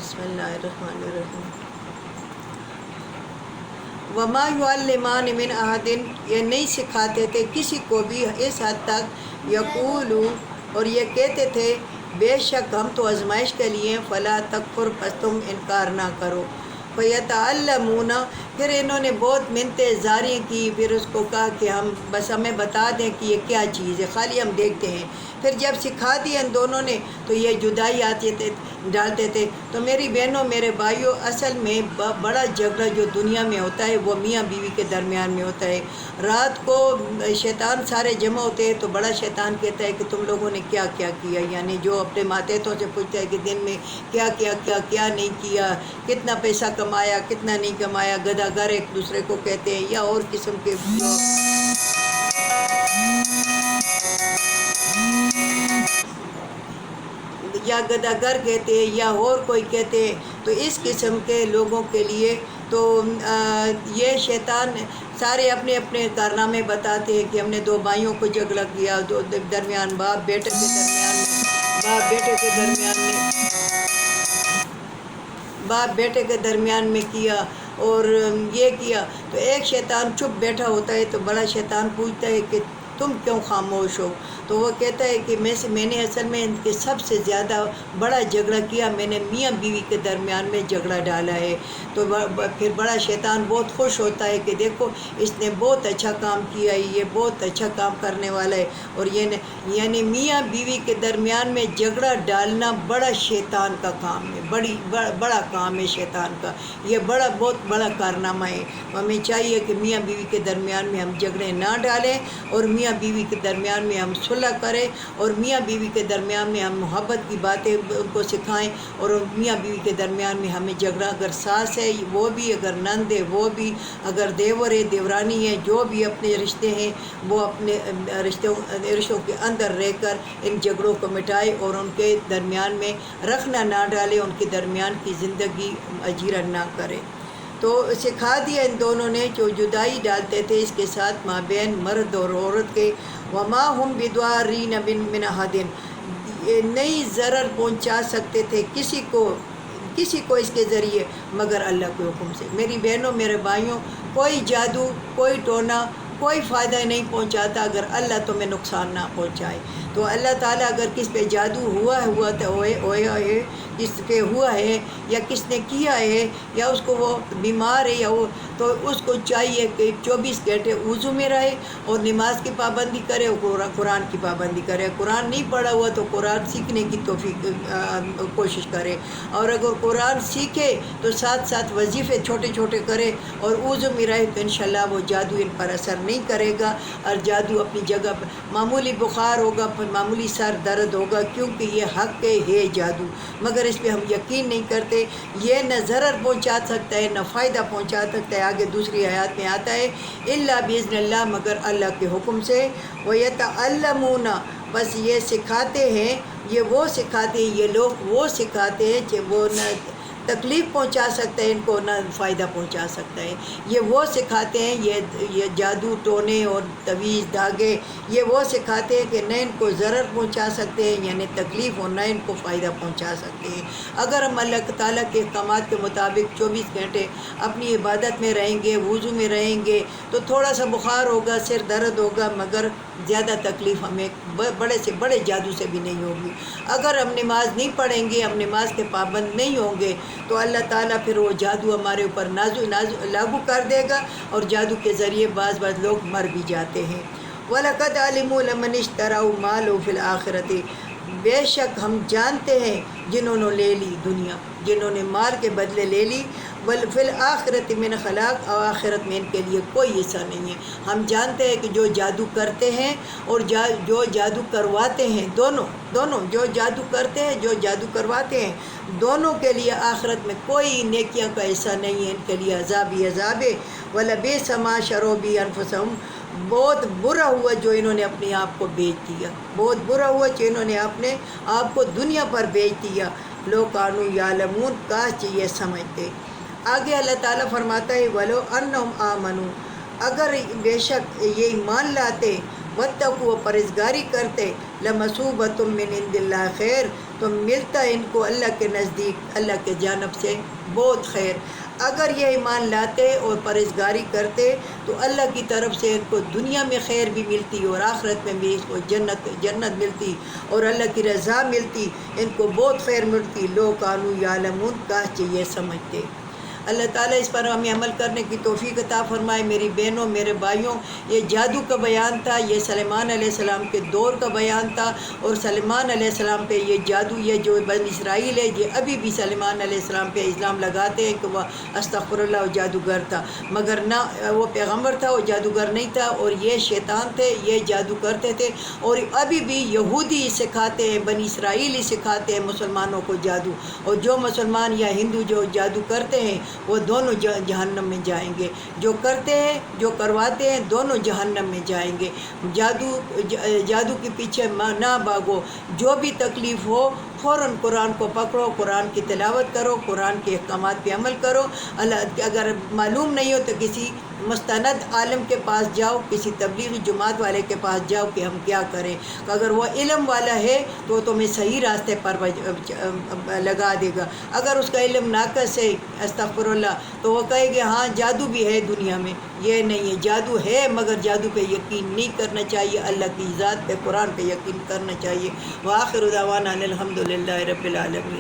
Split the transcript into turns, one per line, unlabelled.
बिस्मिल्लाहिर्रहमानिर्रहीम। वमा युअल्लिमान मिन अहदिन, ये नहीं सिखाते थे किसी को भी इस हद तक यकूलू, और ये कहते थे बेशक हम तो आजमाइश के लिए फ़ला तकफुर, बस तुम इनकार ना करो। फ़यतअल्लमूना, फिर इन्होंने बहुत मिन्नतें जारी की, फिर उसको कहा कि हम बस हमें बता दें कि ये क्या चीज़ है, खाली हम देखते हैं। फिर जब सिखा दिया इन दोनों ने तो ये जुदाई आते थे, डालते थे। तो मेरी बहनों मेरे भाइयों, असल में बड़ा झगड़ा जो दुनिया में होता है वो मियाँ बीवी के दरमियान में होता है। रात को शैतान सारे जमा होते हैं तो बड़ा शैतान कहता है कि तुम लोगों ने क्या क्या किया, यानी जो अपने मातेतों से पूछता है कि दिन में क्या क्या क्या क्या नहीं किया, कितना पैसा कमाया कितना नहीं कमाया, गदागर एक दूसरे को कहते हैं, या और किस्म के जो या गदागर कहते हैं या और कोई कहते हैं। तो इस किस्म के लोगों के लिए तो ये शैतान सारे अपने अपने कारनामे बताते हैं कि हमने दो भाइयों को झगड़ा किया, दो दरमियान बाप बेटे के दरमियान में, बाप बेटे के दरमियान में किया और ये किया। तो एक शैतान चुप बैठा होता है तो बड़ा शैतान पूछता है कि तुम क्यों खामोश हो। तो वो कहता है कि मैंने असल में इनके सबसे ज़्यादा बड़ा झगड़ा किया, मैंने मियाँ बीवी के दरमियान में झगड़ा डाला है। तो फिर बड़ा शैतान बहुत खुश होता है कि देखो इसने बहुत अच्छा काम किया है, ये बहुत अच्छा काम करने वाला है। और ये यानी मियाँ बीवी के दरमियान में झगड़ा डालना बड़ा शैतान का काम है, बड़ा काम है शैतान का, ये बहुत बड़ा कारनामा है। हमें चाहिए कि मियाँ बीवी के दरमियान में हम झगड़े ना डालें और मियाँ बीवी के दरमियान में हम सुलह करें और मियाँ बीवी के दरमियान में हम मोहब्बत की बातें उनको सिखाएं। और मियाँ बीवी के दरमियान में हमें झगड़ा, अगर सास है वो भी, अगर नंद है वो भी, अगर देवर है देवरानी है, जो भी अपने रिश्ते हैं वो अपने रिश्तों के अंदर रहकर इन झगड़ों को मिटाए और उनके दरमियान में रखना ना डाले, उनके दरमियान की ज़िंदगी अजीरन ना करे। तो सिखा दिया इन दोनों ने जो जुदाई डालते थे इसके साथ माबैन मर्द और औरत के। वमा हम बिद्वारीन मिन अहदिन, ये नहीं ज़रर पहुंचा सकते थे किसी को इसके ज़रिए मगर अल्लाह के हुक्म से। मेरी बहनों मेरे भाइयों, कोई जादू कोई टोना कोई फ़ायदा नहीं पहुंचाता अगर अल्लाह तुम्हें नुकसान ना पहुंचाए। तो अल्लाह ताला अगर किस पे जादू हुआ है किसके हुआ है या किसने किया है या उसको वो बीमार है या वो, तो उसको चाहिए कि 24 घंटे वुज़ू में रहे और नमाज की पाबंदी करे और कुरान की पाबंदी करे। कुरान नहीं पढ़ा हुआ तो कुरान सीखने की कोशिश करे, और अगर कुरान सीखे तो साथ साथ वजीफ़े छोटे छोटे करे और वुज़ू में रहे तो इंशाल्लाह वो जादू इन पर असर नहीं करेगा। और जादू अपनी जगह पर, मामूली बुखार होगा, मामूली सर दर्द होगा, क्योंकि ये हक़ है जादू, मगर इस पर हम यकीन नहीं करते। ये न ज़रर पहुँचा सकता है न फ़ायदा पहुँचा सकता है। आगे दूसरी आयत में आता है इल्ला बिइज़्निल्लाह, मगर अल्लाह के हुक्म से। वयतअल्लमूना, बस ये सिखाते हैं, ये वो सिखाते हैं, ये लोग वो सिखाते हैं कि वो न तकलीफ़ पहुंचा सकता है इनको ना फ़ायदा पहुंचा सकता है। ये वो सिखाते हैं, ये जादू टोने और तवीज़ धागे, ये वो सिखाते हैं कि न इनको ज़रर पहुंचा सकते हैं यानी तकलीफ़, और न इनको फ़ायदा पहुंचा सकते हैं। अगर हम अल्लाह ताला के अहकामात के मुताबिक 24 घंटे अपनी इबादत में रहेंगे, वुज़ू में रहेंगे, तो थोड़ा सा बुखार होगा, सिर दर्द होगा, मगर ज़्यादा तकलीफ़ हमें बड़े से बड़े जादू से भी नहीं होगी। अगर हम नमाज नहीं पढ़ेंगे, हम नमाज के पाबंद नहीं होंगे, तो अल्लाह ताला फिर वो जादू हमारे ऊपर लागू कर देगा और जादू के ज़रिए बाज़ लोग मर भी जाते हैं। वलक़द अलिमू लमन इश्तराउ मा लहू फ़िल आखिरति, बेशक हम जानते हैं जिन्होंने ले ली दुनिया, जिन्होंने माल के बदले ले ली, वल फिल आखिरत मिन खलाक, और आखिरत में इनके लिए कोई हिस्सा नहीं है। हम जानते हैं कि जो जादू करते हैं और जो जादू करवाते हैं, दोनों जो जादू करते हैं जो जादू करवाते हैं, दोनों के लिए आखिरत में कोई नेकियां का हिस्सा नहीं है। इनके लिए अज़ाब ही अज़ाब है। वलबिअस मा शरो बिही अनफुसहुम, बहुत बुरा हुआ जो इन्होंने अपने आप को बेच दिया, बहुत बुरा हुआ जो इन्होंने अपने आप को दुनिया पर बेच दिया। लो कानू यालमून, काश ये समझते। आगे अल्लाह ताला फरमाता है वलो अन्नहुम आमनू, अगर बेशक ये ईमान लाते, وَاتَّقُوا پرہیزگاری کرتے لَمَثُوبَةٌ مِّنْ عِندِ اللَّهِ خیر تو ملتا ان کو اللہ کے نزدیک اللہ کے جانب سے بہت خیر۔ اگر یہ ایمان لاتے اور پرہیزگاری کرتے تو اللہ کی طرف سے ان کو دنیا میں خیر بھی ملتی اور آخرت میں بھی اس کو جنت ملتی اور اللہ کی رضا ملتی، ان کو بہت خیر ملتی۔ لو کانوا یعلمون، کاش یہ سمجھتے۔ اللہ تعالیٰ اس پر ہمیں عمل کرنے کی توفیق عطا فرمائے۔ میری بہنوں، میرے بھائیوں، یہ جادو کا بیان تھا، یہ سلیمان علیہ السلام کے دور کا بیان تھا، اور سلیمان علیہ السلام پہ یہ جادو، یہ جو بنی اسرائیل ہے یہ ابھی بھی سلیمان علیہ السلام پہ الزام لگاتے ہیں کہ وہ استغفر اللہ وہ جادوگر تھا، مگر نہ، وہ پیغمبر تھا، وہ جادوگر نہیں تھا، اور یہ شیطان تھے، یہ جادو کرتے تھے، اور ابھی بھی یہودی سکھاتے ہیں، بنی اسرائیلی سکھاتے ہیں مسلمانوں کو جادو، اور جو مسلمان یا ہندو جو جادو کرتے ہیں وہ دونوں جہنم میں جائیں گے، جو کرتے ہیں جو کرواتے ہیں دونوں جہنم میں جائیں گے۔ جادو کے پیچھے نہ بھاگو، جو بھی تکلیف ہو فوراً قرآن کو پکڑو، قرآن کی تلاوت کرو، قرآن کے احکامات پہ عمل کرو۔ اگر معلوم نہیں ہو تو کسی مستند عالم کے پاس جاؤ، کسی تبلیغی جماعت والے کے پاس جاؤ کہ ہم کیا کریں۔ اگر وہ علم والا ہے تو وہ تمہیں صحیح راستے پر لگا دے گا، اگر اس کا علم ناقص ہے استغفر اللہ تو وہ کہے گا ہاں جادو بھی ہے دنیا میں، یہ نہیں ہے، جادو ہے مگر جادو پہ یقین نہیں کرنا چاہیے، اللہ کی ذات پہ قرآن پہ یقین کرنا چاہیے۔ وآخر دعوانا الحمد للہ رب العالمین۔